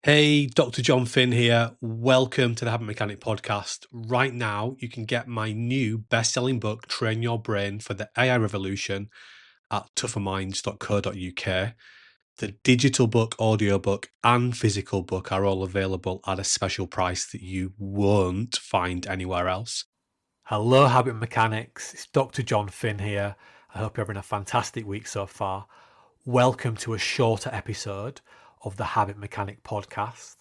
Hey, Dr. Jon Finn here. Welcome to the Habit Mechanic podcast. Right now, you can get my new best-selling book, Train Your Brain for the AI Revolution, at tougherminds.co.uk. The digital book, audiobook, and physical book are all available at a special price that you won't find anywhere else. Hello, Habit Mechanics. It's Dr. Jon Finn here. I hope you're having a fantastic week so far. Welcome to a shorter episode of the Habit Mechanic podcast.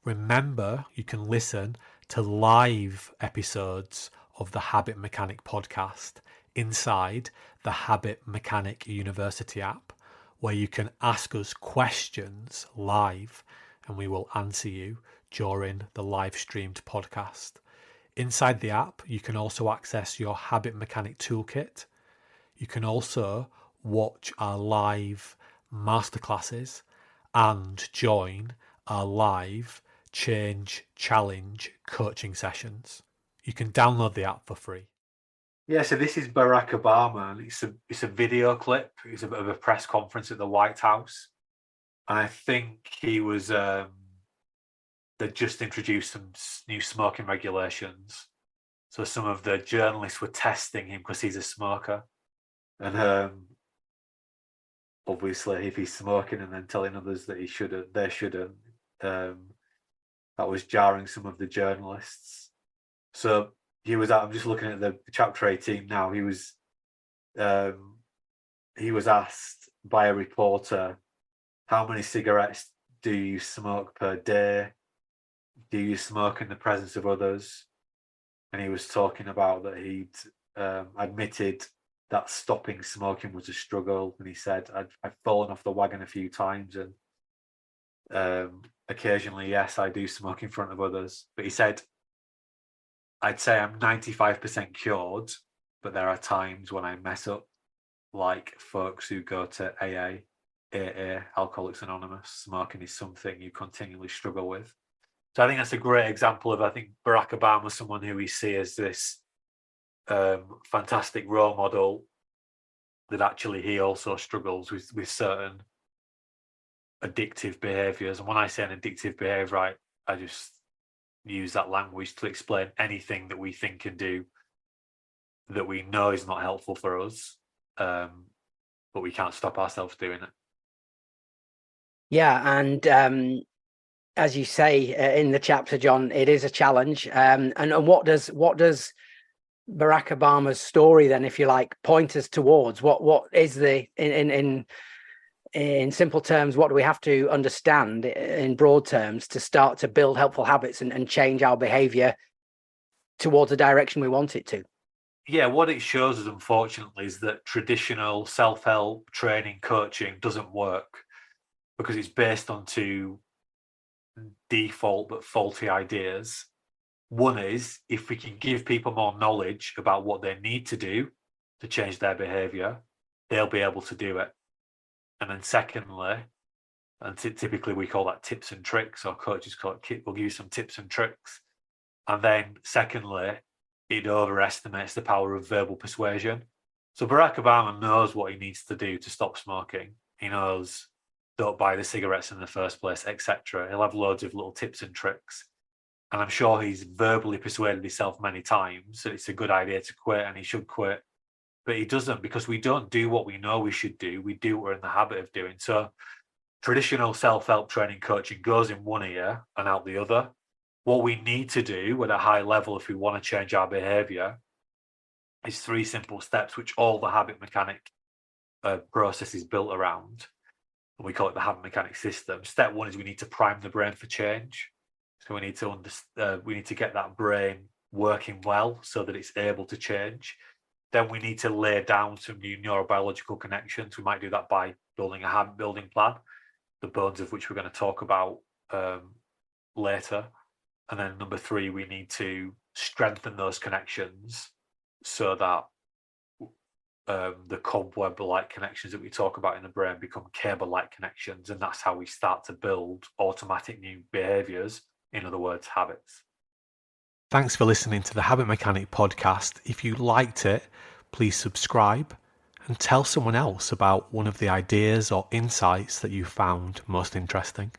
Remember, you can listen to live episodes of the Habit Mechanic podcast inside the Habit Mechanic University app, where you can ask us questions live and we will answer you during the live streamed podcast. Inside the app, you can also access your Habit Mechanic Toolkit. You can also watch our live masterclasses and join our live Change Challenge coaching sessions. You can download the app for free. Yeah, so this is Barack Obama, and it's a video clip. It's of a press conference at the White House, and I think he was they just introduced some new smoking regulations. So some of the journalists were testing him because he's a smoker, and obviously, if he's smoking and then telling others that they shouldn't, that was jarring some of the journalists. So he was. I'm just looking at the chapter 18 now. He was asked by a reporter, "How many cigarettes do you smoke per day? Do you smoke in the presence of others?" And he was talking about that he'd admitted that stopping smoking was a struggle, and he said, "I've fallen off the wagon a few times, and occasionally, yes, I do smoke in front of others." But he said, "I'd say I'm 95% cured, but there are times when I mess up, like folks who go to AA, Alcoholics Anonymous. Smoking is something you continually struggle with." So I think that's a great example of, I think Barack Obama, someone who we see as this fantastic role model, that actually he also struggles with certain addictive behaviors. And when I say an addictive behavior, I just use that language to explain anything that we think and do that we know is not helpful for us, but we can't stop ourselves doing it. Yeah, and as you say in the chapter, John, it is a challenge. And what does Barack Obama's story then, if you like, point us towards? What is the in simple terms, what do we have to understand in broad terms to start to build helpful habits and change our behavior towards the direction we want it to? Yeah, what it shows us, unfortunately, is that traditional self-help training coaching doesn't work because it's based on two default but faulty ideas. One is, if we can give people more knowledge about what they need to do to change their behavior, they'll be able to do it. And then secondly, and typically we call that tips and tricks, or coaches call it, we'll give you some tips and tricks. And then secondly, it overestimates the power of verbal persuasion. So Barack Obama knows what he needs to do to stop smoking. He knows, don't buy the cigarettes in the first place, etc. He'll have loads of little tips and tricks. And I'm sure he's verbally persuaded himself many times that it's a good idea to quit and he should quit. But he doesn't, because we don't do what we know we should do. We do what we're in the habit of doing. So traditional self-help training coaching goes in one ear and out the other. What we need to do at a high level, if we want to change our behavior, is 3 simple steps, which all the habit mechanic process is built around. And we call it the habit mechanic system. Step 1 is we need to prime the brain for change. So we need to get that brain working well so that it's able to change. Then we need to lay down some new neurobiological connections. We might do that by building a habit building plan, the bones of which we're going to talk about later. And then number 3, we need to strengthen those connections so that the cobweb-like connections that we talk about in the brain become cable-like connections. And that's how we start to build automatic new behaviors. In other words, habits. Thanks for listening to the Habit Mechanic podcast. If you liked it, please subscribe and tell someone else about one of the ideas or insights that you found most interesting.